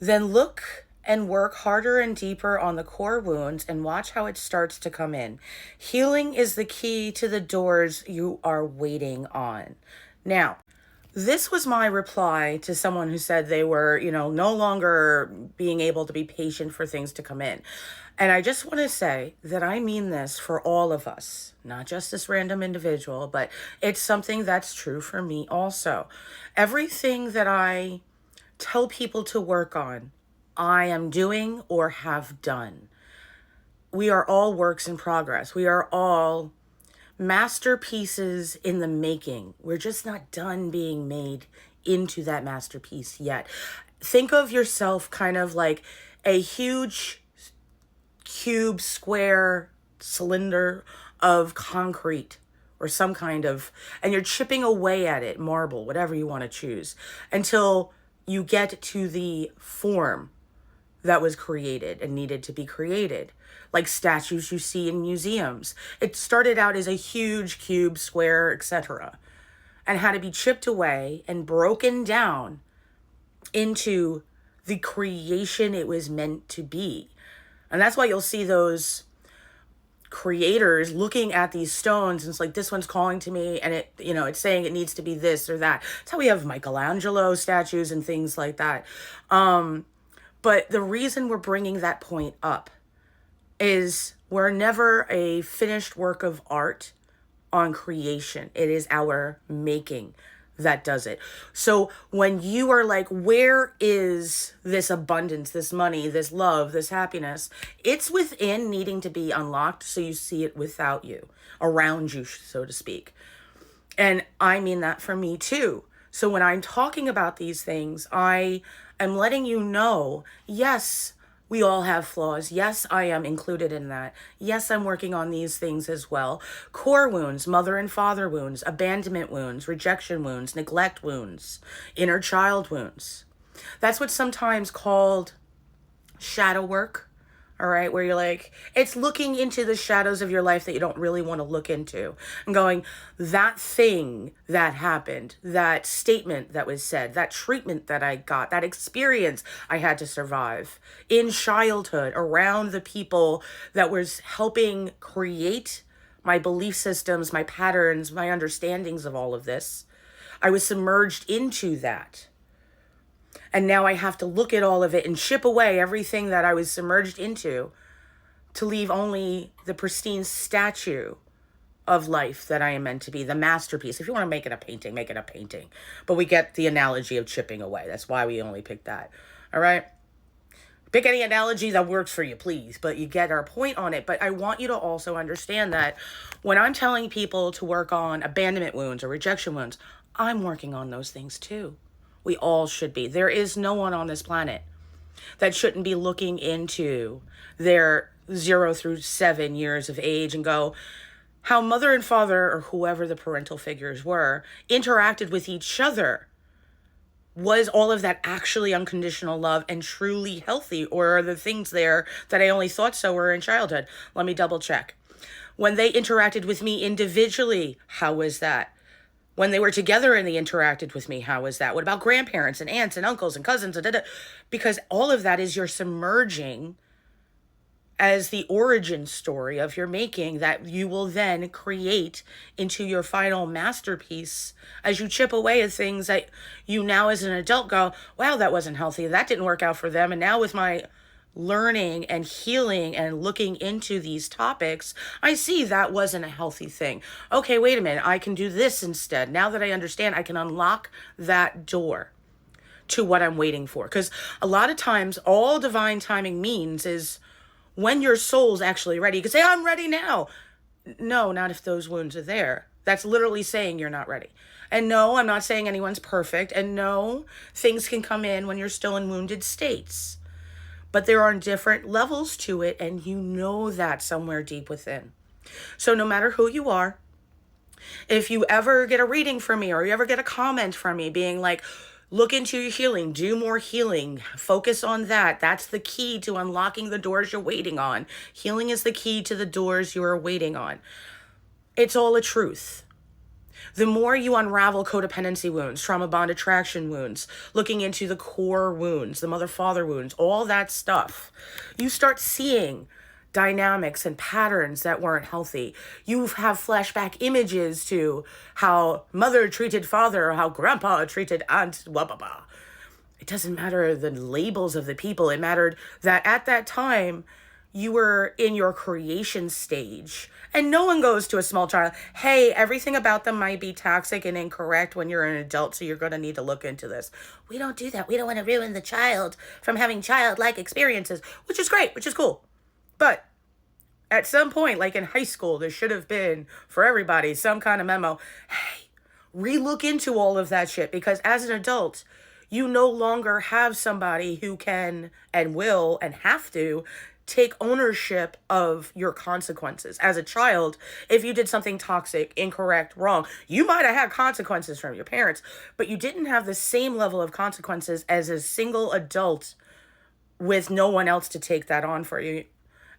Then look and work harder and deeper on the core wounds and watch how it starts to come in. Healing is the key to the doors you are waiting on. Now, this was my reply to someone who said they were, no longer being able to be patient for things to come in. And I just want to say that I mean this for all of us, not just this random individual, but it's something that's true for me also. Everything that I tell people to work on, I am doing or have done. We are all works in progress. We are all masterpieces in the making. We're just not done being made into that masterpiece yet. Think of yourself kind of like a huge cube, square, cylinder of concrete or some kind of, and you're chipping away at it, marble, whatever you want to choose, until you get to the form that was created and needed to be created. Like statues you see in museums. It started out as a huge cube, square, etc., and had to be chipped away and broken down into the creation it was meant to be. And that's why you'll see those creators looking at these stones and it's like, this one's calling to me, and it's saying it needs to be this or that. That's how we have Michelangelo statues and things like that. But the reason we're bringing that point up is we're never a finished work of art on creation. It is our making that does it. So when you are like, where is this abundance, this money, this love, this happiness? It's within, needing to be unlocked so you see it without you, around you, so to speak. And I mean that for me too. So when I'm talking about these things, I am letting you know, yes, we all have flaws. Yes, I am included in that. Yes, I'm working on these things as well. Core wounds, mother and father wounds, abandonment wounds, rejection wounds, neglect wounds, inner child wounds. That's what's sometimes called shadow work. All right, where you're like, it's looking into the shadows of your life that you don't really want to look into and going, that thing that happened, that statement that was said, that treatment that I got, that experience I had to survive in childhood around the people that was helping create my belief systems, my patterns, my understandings of all of this. I was submerged into that. And now I have to look at all of it and chip away everything that I was submerged into to leave only the pristine statue of life that I am meant to be, the masterpiece. If you want to make it a painting, make it a painting. But we get the analogy of chipping away. That's why we only pick that. All right? Pick any analogy that works for you, please. But you get our point on it. But I want you to also understand that when I'm telling people to work on abandonment wounds or rejection wounds, I'm working on those things too. We all should be. There is no one on this planet that shouldn't be looking into their 0 through 7 years of age and go, how mother and father, or whoever the parental figures were, interacted with each other. Was all of that actually unconditional love and truly healthy? Or are the things there that I only thought so were in childhood? Let me double check. When they interacted with me individually, how was that? When they were together and they interacted with me, how was that? What about grandparents and aunts and uncles and cousins? Because all of that is you're submerging as the origin story of your making that you will then create into your final masterpiece as you chip away at things that you now as an adult go, wow, that wasn't healthy. That didn't work out for them. And now with my learning and healing and looking into these topics, I see that wasn't a healthy thing. Okay, wait a minute. I can do this instead. Now that I understand, I can unlock that door to what I'm waiting for. Because a lot of times, all divine timing means is when your soul's actually ready. You can say, I'm ready now. No, not if those wounds are there. That's literally saying you're not ready. And no, I'm not saying anyone's perfect. And no, things can come in when you're still in wounded states. But there are different levels to it, and you know that somewhere deep within. So no matter who you are, if you ever get a reading from me or you ever get a comment from me being like, look into your healing, do more healing, focus on that. That's the key to unlocking the doors you're waiting on. Healing is the key to the doors you are waiting on. It's all a truth. The more you unravel codependency wounds, trauma bond attraction wounds, looking into the core wounds, the mother father wounds, all that stuff, you start seeing dynamics and patterns that weren't healthy. You have flashback images to how mother treated father, or how grandpa treated aunt, blah, blah, blah. It doesn't matter the labels of the people. It mattered that at that time, you were in your creation stage. And no one goes to a small child, hey, everything about them might be toxic and incorrect when you're an adult, so you're going to need to look into this. We don't do that. We don't want to ruin the child from having childlike experiences, which is great, which is cool. But at some point, like in high school, there should have been, for everybody, some kind of memo. Hey, relook into all of that shit, because as an adult, you no longer have somebody who can and will and have to take ownership of your consequences. As a child, if you did something toxic, incorrect, wrong, you might have had consequences from your parents, but you didn't have the same level of consequences as a single adult with no one else to take that on for you.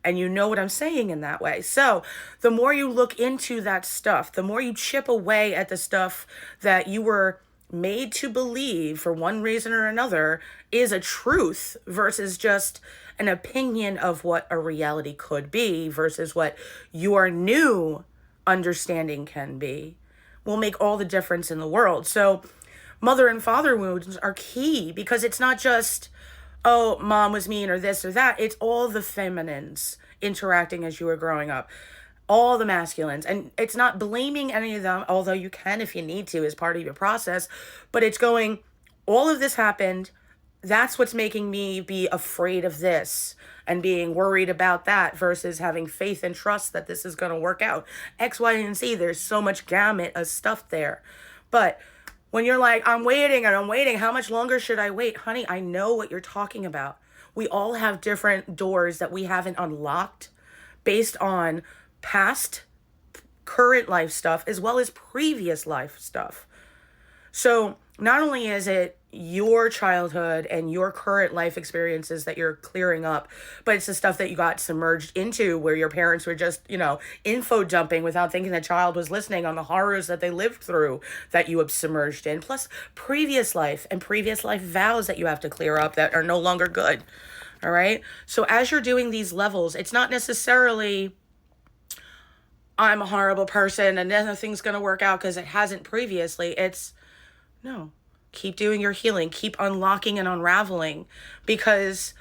And you know what I'm saying in that way. So the more you look into that stuff, the more you chip away at the stuff that you were made to believe for one reason or another is a truth versus just an opinion of what a reality could be versus what your new understanding can be, will make all the difference in the world. So mother and father wounds are key, because it's not just, oh, mom was mean or this or that. It's all the feminines interacting as you were growing up, all the masculines. And it's not blaming any of them, although you can if you need to as part of your process, but it's going, all of this happened. That's what's making me be afraid of this and being worried about that versus having faith and trust that this is going to work out. X, Y, and Z, there's so much gamut of stuff there. But when you're like, I'm waiting and I'm waiting, how much longer should I wait? Honey, I know what you're talking about. We all have different doors that we haven't unlocked based on past, current life stuff, as well as previous life stuff. So not only is it your childhood and your current life experiences that you're clearing up, but it's the stuff that you got submerged into where your parents were just, info dumping without thinking the child was listening on the horrors that they lived through that you have submerged in, plus previous life and previous life vows that you have to clear up that are no longer good. All right. So as you're doing these levels, it's not necessarily I'm a horrible person and nothing's going to work out because it hasn't previously. It's no. Keep doing your healing. Keep unlocking and unraveling, because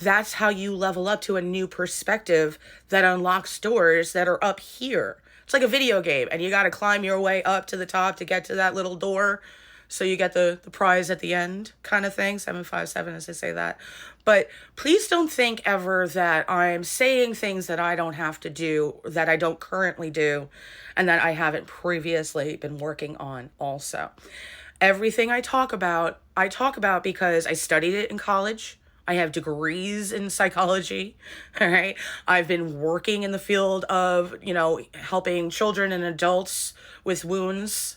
that's how you level up to a new perspective that unlocks doors that are up here. It's like a video game, and you got to climb your way up to the top to get to that little door so you get the prize at the end kind of thing. 757 as I say that. But please don't think ever that I'm saying things that I don't have to do, that I don't currently do, and that I haven't previously been working on also. Everything I talk about because I studied it in college. I have degrees in psychology, all right? I've been working in the field of, helping children and adults with wounds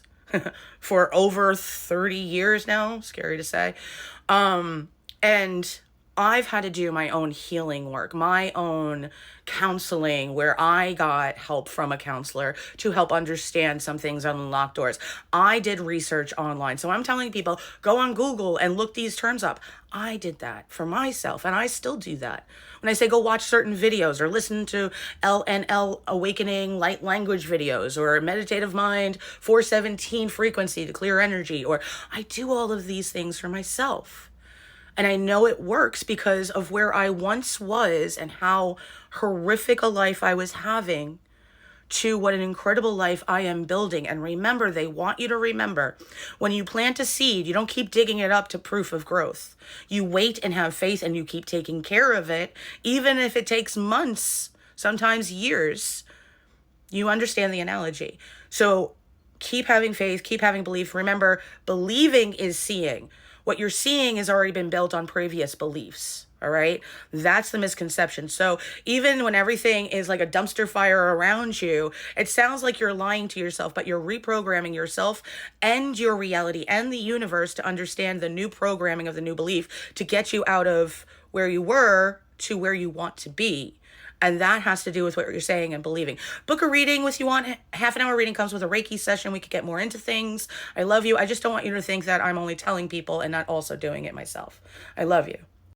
for over 30 years now, scary to say. And I've had to do my own healing work, my own counseling, where I got help from a counselor to help understand some things on unlocked doors. I did research online. So I'm telling people, go on Google and look these terms up. I did that for myself, and I still do that. When I say go watch certain videos or listen to LNL Awakening Light Language videos or Meditative Mind 417 frequency to clear energy, or I do all of these things for myself. And I know it works because of where I once was and how horrific a life I was having to what an incredible life I am building. And remember, they want you to remember, when you plant a seed, you don't keep digging it up to proof of growth. You wait and have faith, and you keep taking care of it, even if it takes months, sometimes years. You understand the analogy. So keep having faith, keep having belief. Remember, believing is seeing. What you're seeing has already been built on previous beliefs, all right? That's the misconception. So even when everything is like a dumpster fire around you, it sounds like you're lying to yourself, but you're reprogramming yourself and your reality and the universe to understand the new programming of the new belief to get you out of where you were to where you want to be. And that has to do with what you're saying and believing. Book a reading if you want. Half an hour reading comes with a Reiki session. We could get more into things. I love you. I just don't want you to think that I'm only telling people and not also doing it myself. I love you.